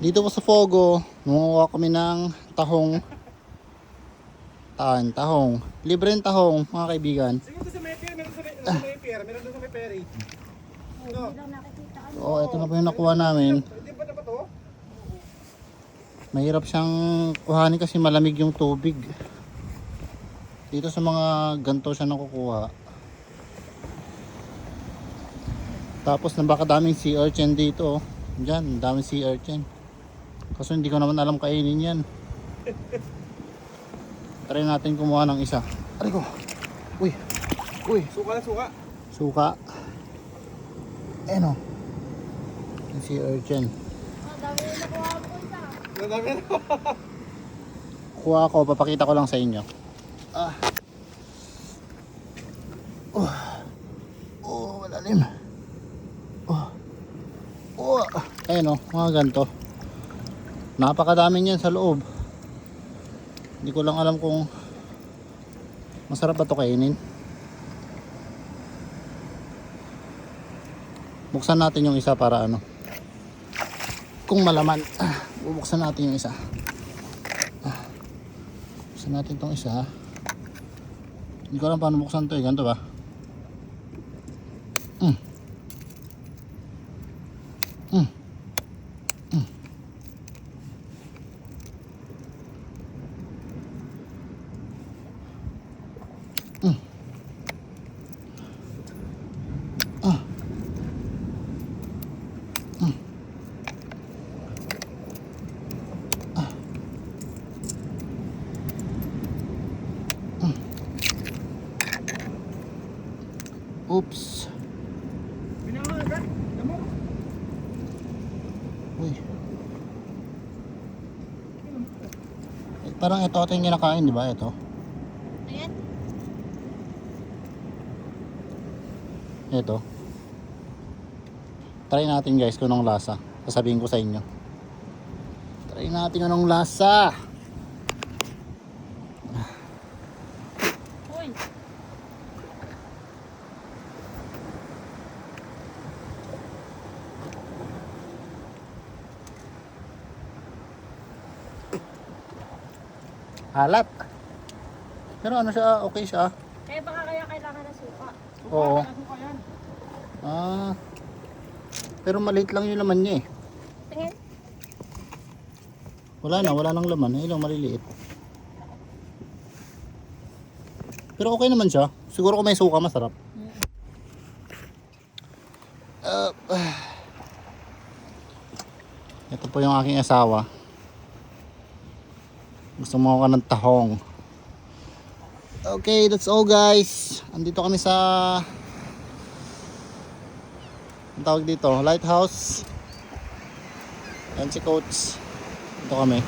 Dito po sa Fogo, nangunguha kami ng tahong. Tahong. Libre yung tahong, mga kaibigan. Siguro sa may pier, meron sa may pier, meron doon sa may ferry. No. Oo, ito na po yung nakuha namin. Hindi ba dapat to? Mahirap siyang kuhanin kasi malamig yung tubig. Dito sa mga ganto siya nakukuha. Tapos napakadaming sea urchin dito. Diyan, daming sea urchin. Kaso hindi ko naman alam kainin yan. Try natin kumuha ng isa. Aray ko. Uy. Uy. Suka na suka. Suka. Ayan o. Yung sea urchin. Ang dami na. Kuha ako, papakita ko lang sa inyo. Malalim. Ayan o, mga ganito. Napakadami niyan sa loob. Hindi ko lang alam kung masarap ba ito kainin. Buksan natin yung isa para ano, kung malaman. Bubuksan natin yung isa. Buksan natin itong isa. Hindi ko alam paano buksan ito eh. Ganito ba? Oops. Pinakagat. Damo. Uy. Parang ito yung kinakain, di ba? Ito. Ayan. Ito. Try natin guys kung anong lasa. Sasabihin ko sa inyo. Try natin kung anong lasa. Uy. Halat. Pero ano siya, okay siya. Kaya baka kaya kailangan ng suka. Oo. Suka yan. Pero maliit lang yung laman niya eh. Tingin. Wala nang laman. Ayun lang, maliliit. Pero okay naman siya. Siguro kung may suka, masarap. Ito po yung aking asawa. Gusto mo ka ng tahong. Okay, that's all guys. Andito kami sa, ang tawag dito, Lighthouse. Yan si Coach. Ito kami.